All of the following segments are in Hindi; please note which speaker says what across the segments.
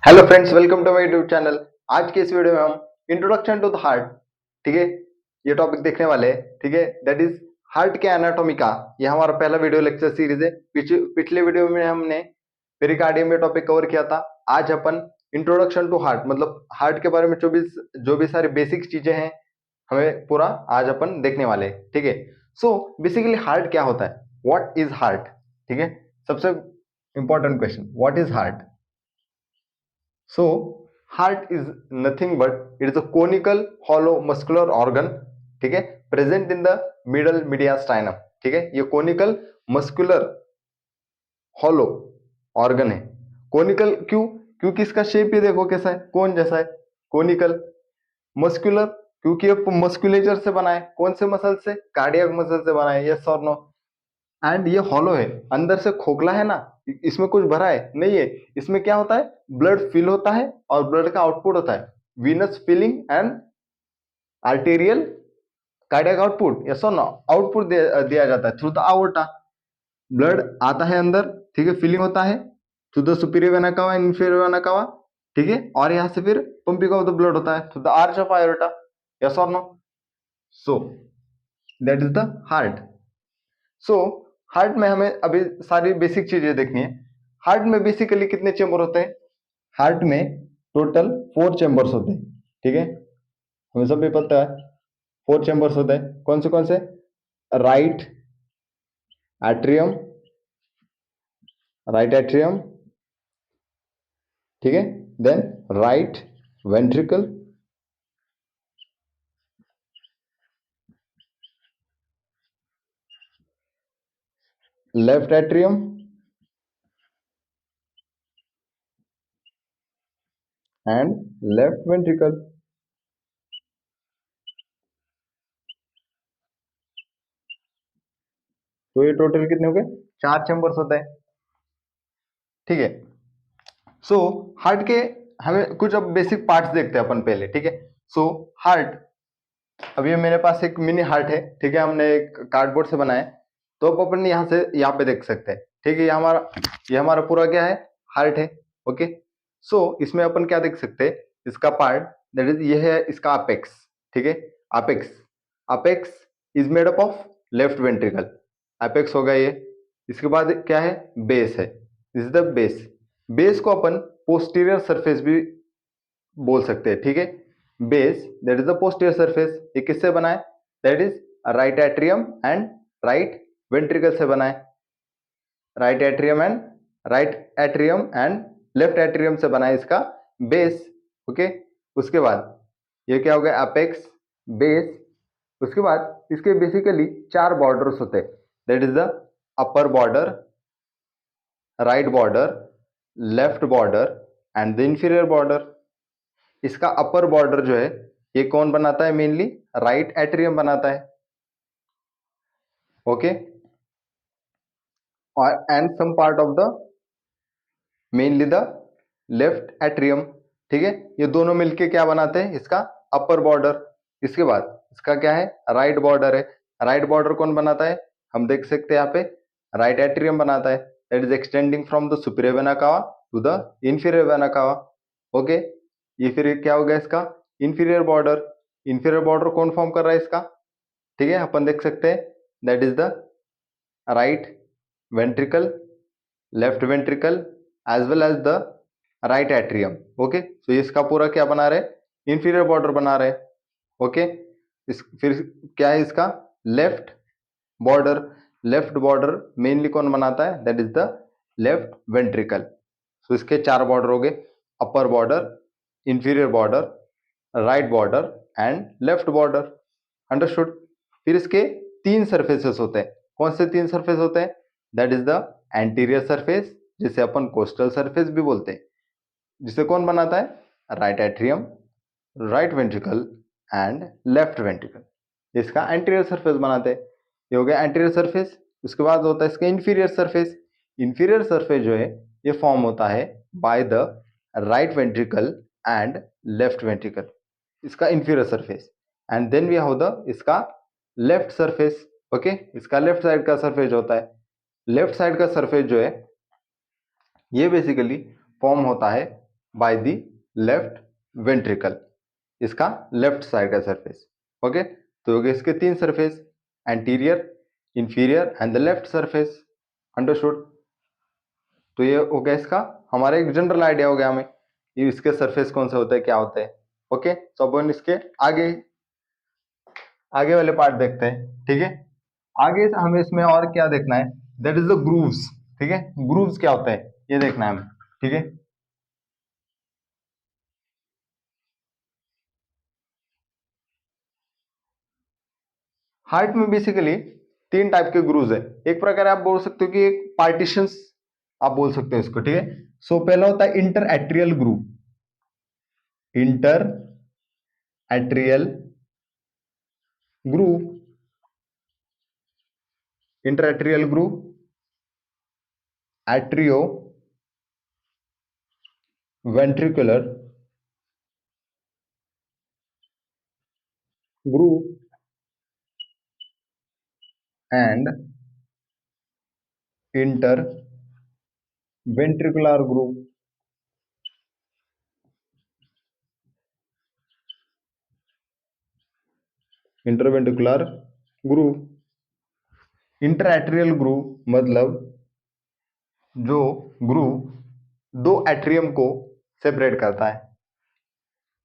Speaker 1: Hello friends, welcome to my YouTube channel. आज के इस वीडियो में हम इंट्रोडक्शन टू द हार्ट, ठीक है, ये टॉपिक देखने वाले हैं। ठीक है, दैट इज हार्ट के एनाटॉमी का ये हमारा पहला वीडियो लेक्चर सीरीज है। पिछले वीडियो में हमने पेरिकार्डियम में टॉपिक कवर किया था। आज अपन इंट्रोडक्शन टू हार्ट मतलब हार्ट के बारे में जो भी सारी बेसिक चीजें हैं हमें पूरा आज अपन देखने वाले हैं। ठीक है, सो बेसिकली हार्ट क्या होता है, व्हाट इज हार्ट। ठीक है, सबसे important question, what is heart. So, heart is nothing but it is a conical hollow muscular organ, ठीक है, प्रेजेंट इन द मिडल मीडियास्टाइनम। ठीक है, ये कोनिकल मस्कुलर हॉलो ऑर्गन है। कोनिकल क्यों? क्योंकि इसका शेप ही देखो कैसा है, कोन जैसा है। कोनिकल मस्कुलर क्योंकि ये मस्कुलेचर से बना है। कौन से मसल से? कार्डियक मसल से बना है। यस और नो? एंड ये हॉलो है, अंदर से खोखला है ना, इसमें कुछ भरा है नहीं है। इसमें क्या होता है, ब्लड फिल होता है और ब्लड का आउटपुट होता है venous filling and arterial cardiac output. Yes और नो? आउटपुट दिया जाता है थ्रू द आवर्टा। ब्लड आता है अंदर, ठीक है, फिलिंग होता है थ्रू द सुपीरियर वेना कावा एंड इंफीरियर वेना कावा। ठीक है, और यहाँ से फिर पंपिंग ऑफ द ब्लड होता है through the arch of aorta. Yes और no? So that is the heart. So heart में हमें अभी सारी बेसिक चीजें देखनी है। हार्ट में बेसिकली कितने चेंबर होते हैं? हार्ट में टोटल 4 चेंबर्स होते हैं। ठीक है, हमें सब भी पता है 4 चेंबर्स होते हैं। कौन से? राइट एट्रियम, राइट एट्रियम, ठीक है, then right ventricle, left atrium and left ventricle. तो ये टोटल कितने हो गए? 4 चेंबर्स होते हैं। ठीक है, सो हार्ट के हमें कुछ अब बेसिक पार्ट्स देखते हैं अपन पहले। ठीक है, सो हार्ट, अब ये मेरे पास एक मिनी हार्ट है। ठीक है, हमने एक कार्डबोर्ड से बनाया है, तो अब अपन यहाँ से यहाँ पे देख सकते हैं। ठीक है, ये हमारा पूरा क्या है, हार्ट है। ओके, सो इसमें अपन क्या देख सकते हैं, इसका पार्ट दैट इज ये है इसका अपेक्स। ठीक है, apex, apex is made up of left ventricle. Apex होगा ये। इसके बाद क्या है, बेस है, this is the base. Base को अपन पोस्टीरियर सरफेस भी बोल सकते हैं। ठीक है, base that is the posterior surface. ये किससे बना है? That is right atrium and right ventricle से बना है। Right atrium and left atrium से बना है इसका बेस। ओके, उसके बाद ये क्या हो गया, अपेक्स, बेस। उसके बाद इसके बेसिकली 4 बॉर्डर्स होते हैं। That is the upper border, right border, left border and the inferior border. इसका अपर बॉर्डर जो है ये कौन बनाता है? मेनली राइट एट्रियम बनाता है। ओके, और and some part of the mainly the left atrium. ठीक है, ये दोनों मिलके क्या बनाते हैं? इसका अपर बॉर्डर। इसके बाद इसका क्या है, राइट बॉर्डर है। राइट बॉर्डर कौन बनाता है? हम देख सकते हैं यहाँ पे राइट एट्रियम बनाता है। That is extending from the superior vena cava to the inferior vena cava. Okay, ये फिर क्या हो गया इसका इंफीरियर बॉर्डर। इंफीरियर बॉर्डर कौन फॉर्म कर रहा है इसका? ठीक है, अपन देख सकते हैं that is the right ventricle, left ventricle as well as the right atrium. Okay, तो इसका पूरा क्या बना रहे? इंफीरियर बॉर्डर बना रहे। ओके, फिर क्या है इसका left border. Left border mainly कौन बनाता है? That is the left ventricle. तो इसके 4 बॉर्डर हो गए, upper border, inferior border, right border and left border. Understood? फिर इसके 3 सरफेसेस होते हैं। कौन से 3 सरफेस होते हैं? That is the anterior surface, जिसे अपन कोस्टल सरफेस भी बोलते हैं, जिसे कौन बनाता है? Right atrium, right ventricle and left ventricle. इसका एंटीरियर सरफेस बनाते हैं। ये हो गया एंटीरियर सरफेस। उसके बाद होता है इसका इंफीरियर सरफेस। इंफीरियर सरफेस जो है ये फॉर्म होता है by the right ventricle and left ventricle, इसका inferior surface. And then we have the इसका लेफ्ट सरफेस। ओके, इसका लेफ्ट साइड का सरफेस होता है। लेफ्ट साइड का सरफेस जो है ये बेसिकली फॉर्म होता है बाय द लेफ्ट वेंट्रिकल, इसका लेफ्ट साइड का सरफेस। ओके, तो हो गए इसके तीन surface, anterior, inferior and the left surface. Understood? तो ये हो गया इसका हमारा एक जनरल आइडिया हो गया हमें ये इसके सरफेस कौन से होते हैं, क्या होते हैं। ओके, तो अपन इसके आगे आगे वाले पार्ट देखते हैं। ठीक है, आगे हमें इसमें और क्या देखना है, दैट इज द ग्रूव्स। ठीक है, ग्रूव्स क्या होता है ये देखना है हमें। ठीक है, हार्ट में बेसिकली तीन टाइप के ग्रूव्स है। एक प्रकार आप बोल सकते हो कि एक पार्टीशंस आप बोल सकते हो इसको। ठीक है, सो पहला होता है inter atrial groove, inter atrial groove, inter atrial groove, atrio ventricular groove and inter ventricular groove. Interventricular groove, inter atrial groove मतलब जो ग्रूव दो एट्रियम को सेपरेट करता है।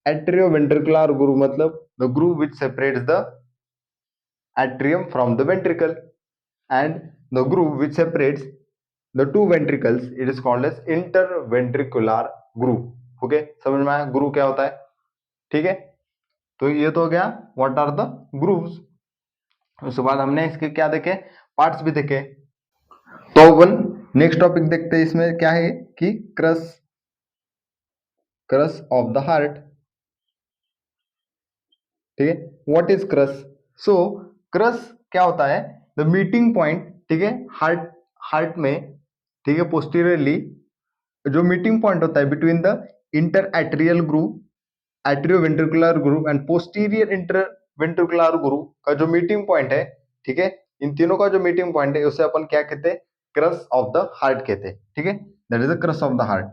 Speaker 1: एट्रियोवेंट्रिकुलर ग्रूव मतलब the groove which separates the atrium from the ventricle, and the groove which separates the two ventricles, it is called as interventricular groove. Okay, समझ में आया ग्रूव क्या होता है। ठीक है, तो ये तो हो गया व्हाट आर द ग्रूव्स। उसके बाद हमने इसके क्या देखे, पार्ट्स भी देखे। तो अपन नेक्स्ट टॉपिक देखते हैं, इसमें क्या है कि cross, cross of the heart. ठीक है, what is cross? So cross क्या होता है, द मीटिंग पॉइंट। ठीक है, हार्ट हार्ट में, ठीक है, पोस्टीरियरली जो मीटिंग पॉइंट होता है between the inter atrial groove, atrioventricular groove and posterior interventricular groove का जो मीटिंग पॉइंट है। ठीक है, इन तीनों का जो मीटिंग पॉइंट है उसे अपन क्या कहते हैं, क्रस ऑफ द हार्ट कहते हैं। ठीक है, that is the crux of the heart.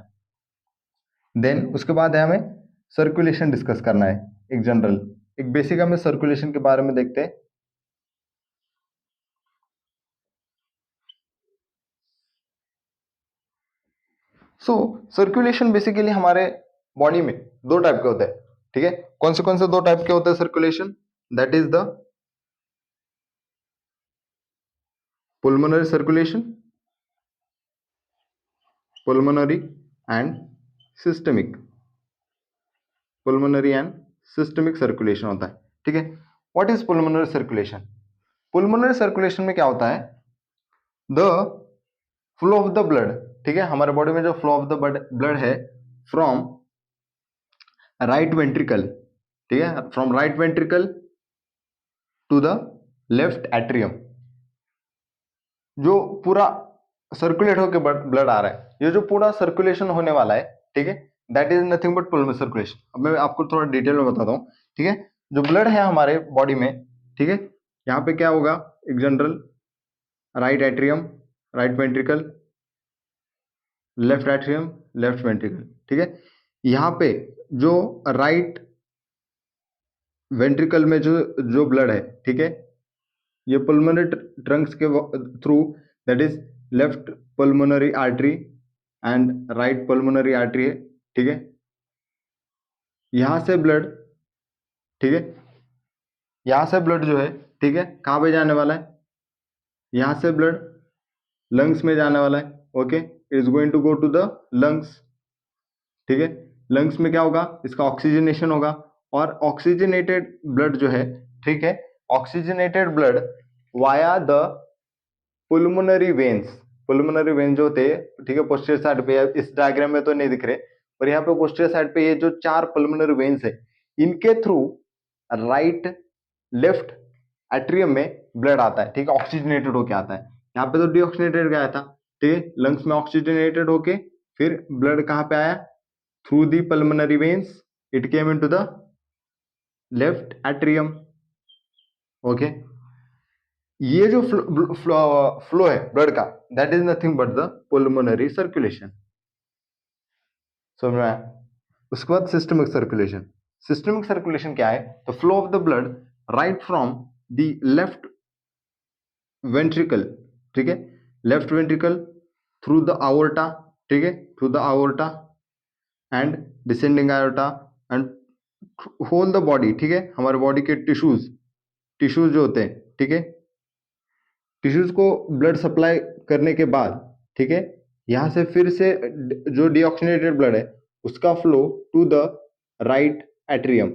Speaker 1: Then उसके बाद है हमें सर्कुलेशन डिस्कस करना है, एक जनरल, एक बेसिक हमें सर्कुलेशन के बारे में देखते हैं। सो सर्कुलेशन बेसिकली हमारे बॉडी में दो टाइप के होते हैं। ठीक है, कौन से दो टाइप के होते हैं circulation, that is the pulmonary circulation, pulmonary and systemic, pulmonary and systemic circulation होता है। ठीक है, what is pulmonary circulation? Pulmonary circulation में क्या होता है, the flow of the blood. ठीक है, हमारे बॉडी में जो फ्लो ऑफ द ब्लड है फ्रॉम राइट वेंट्रिकल, ठीक है, from right ventricle to the left atrium, जो पूरा सर्कुलेट होकर ब्लड आ रहा है, ये जो पूरा सर्कुलेशन होने वाला है, ठीक है, that is nothing but pulmonary circulation. अब मैं आपको थोड़ा डिटेल में बताता हूँ। ठीक है, जो ब्लड है हमारे बॉडी में, ठीक है, यहाँ पे क्या होगा, एक general right atrium, right ventricle, left atrium, left ventricle. ठीक है, यहाँ पे जो राइट वेंट्रिकल में जो जो ब्लड है, ठीक है, ये पल्मोनरी ट्रंक्स के through, that is left pulmonary artery and right pulmonary artery है। ठीक है, यहां से ब्लड, ठीक है, यहां से ब्लड जो है, ठीक है, कहां पे जाने वाला है, यहां से ब्लड लंग्स में जाने वाला है। Okay, it is going to go to the lungs. ठीक है, लंग्स में क्या होगा, इसका ऑक्सीजनेशन होगा, और ऑक्सीजनेटेड ब्लड जो है, ठीक है, oxygenated blood via the pulmonary veins, pulmonary vein जो होते हैं, ठीक है, पोस्टीरियर साइड पे, इस डायग्राम में तो नहीं दिख रहे, पर यहाँ पे पोस्टीरियर साइड पे ये जो चार पुल्मोनरी वेन्स है, इनके थ्रू राइट लेफ्ट एट्रियम में ब्लड आता है। ठीक है, ऑक्सीजनेटेड होके आता है, यहाँ पे तो डीऑक्सीजनेटेड गया था। ठीक है, लंग्स में ऑक्सीजनेटेड होके फिर ब्लड कहाँ पे आया, through the pulmonary veins it came into the left atrium. Okay, ये जो फ्लो है ब्लड का, that is nothing but the pulmonary circulation. समझ में आया? उसके बाद सिस्टमिक सर्कुलेशन। सिस्टमिक सर्कुलेशन क्या है? The flow of the blood right from the left ventricle, ठीक है, left ventricle through the aorta, ठीक है, through the aorta and descending aorta and whole the body, ठीक है, हमारे बॉडी के टिश्यूज जो होते हैं, ठीक है, टिश्यूज को ब्लड सप्लाई करने के बाद, ठीक है, यहाँ से फिर से जो डीऑक्सीनेटेड ब्लड है उसका flow to the right atrium,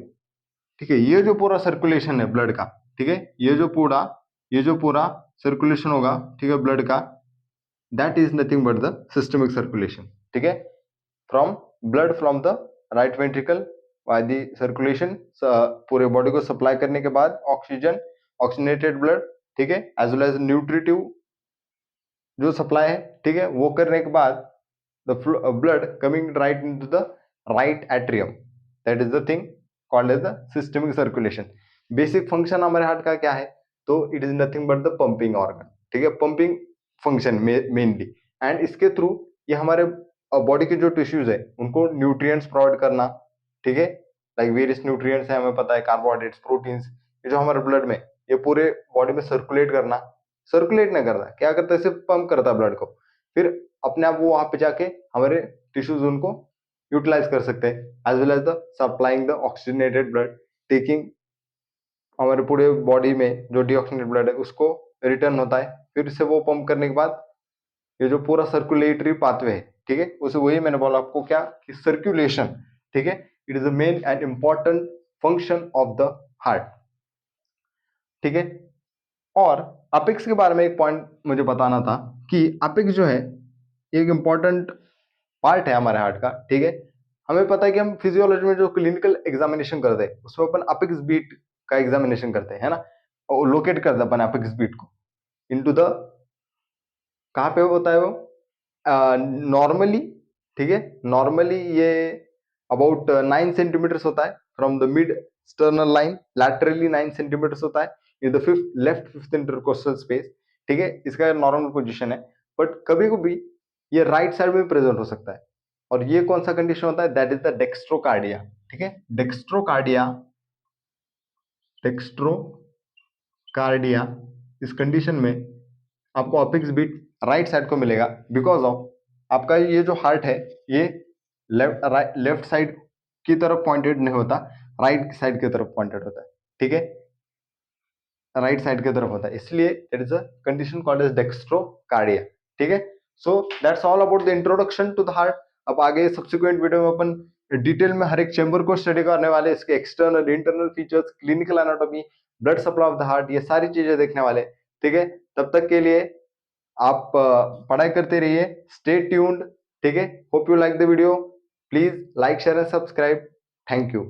Speaker 1: ठीक है। ये जो पूरा सर्कुलेशन है ब्लड का, ठीक है, ये जो पूरा सर्कुलेशन होगा, ठीक है, ब्लड का, that is nothing but the systemic circulation, ठीक है। From blood from the right ventricle by the circulation, पूरे बॉडी को सप्लाई करने के बाद ऑक्सीजन, ऑक्सीजनेटेड ब्लड, ठीक है, एज वेल एज न्यूट्रिटिव जो सप्लाई है, ठीक है, वो करने के बाद the blood coming right into the right atrium, that is the thing called as the systemic circulation. Basic function हमारे हार्ट का क्या है? तो it is nothing but the pumping organ, ठीक है, पंपिंग फंक्शन मेनली, एंड इसके थ्रू ये हमारे बॉडी के जो टिश्यूज है उनको न्यूट्रिएंट्स प्रोवाइड करना, ठीक है, लाइक वेरियस न्यूट्रिएंट्स है, हमें पता है, कार्बोहाइड्रेट्स, प्रोटीन्स, ये जो हमारे ब्लड में ये पूरे बॉडी में सर्कुलेट करना, सर्कुलेट नहीं करता, क्या करता है, सिर्फ पंप करता है ब्लड को, फिर अपने आप वो वहां पे जाके हमारे टिश्यूज उनको यूटिलाइज कर सकते हैं, as well as the supplying the oxygenated blood, taking हमारे पूरे बॉडी में जो डीऑक्सीजनेटेड ब्लड है उसको रिटर्न होता है, फिर से वो पंप करने के बाद ये जो पूरा सर्कुलेटरी पाथवे है, ठीक है, उसे वही मैंने बोला आपको क्या कि सर्कुलेशन, ठीक है, it is the main and important function of the heart, ठीक है। और अपेक्स के बारे में एक पॉइंट मुझे बताना था कि अपेक्स जो है एक इंपॉर्टेंट पार्ट है हमारे हार्ट का, ठीक है। हमें पता है कि हम फिजियोलॉजी में जो क्लिनिकल एग्जामिनेशन करते हैं उसमें अपन अपेक्स बीट का एग्जामिनेशन करते हैं, है ना, और लोकेट करते हैं अपन अपेक्स बीट को इनटू द, कहाँ पे होता है वो, नॉर्मली, ठीक है, नॉर्मली ये अबाउट 9 सेंटीमीटर्स होता है from the mid sternal line, laterally 9 centimetres होता है in the fifth intercostal space, ठीक है, इसका नॉर्मल पोजीशन है, बट कभी कभी ये राइट साइड में प्रेजेंट हो सकता है, और ये कौन सा कंडीशन होता है? दैट इज द डेक्स्ट्रोकार्डिया, ठीक है, डेक्स्ट्रोकार्डिया, इस कंडीशन में आपको अपेक्स बीट राइट साइड को मिलेगा, बिकॉज ऑफ आपका ये जो हार्ट है ये लेफ्ट साइड की तरफ पॉइंटेड नहीं होता, राइट साइड की तरफ पॉइंटेड होता है, ठीक है, राइट साइड की तरफ होता है, इसलिए it is a condition called as dextrocardia, ठीक है। So that's all about the introduction to the heart. अब आगे सब्सिक्वेंट वीडियो में अपन डिटेल में हर एक चेंबर को स्टडी करने वाले, इसके external internal features, clinical anatomy, blood supply of the heart, ये सारी चीजें देखने वाले, ठीक है। तब तक के लिए आप पढ़ाई करते रहिए, स्टे ट्यून्ड, ठीक है। Hope you like the video, please like share and subscribe, thank you.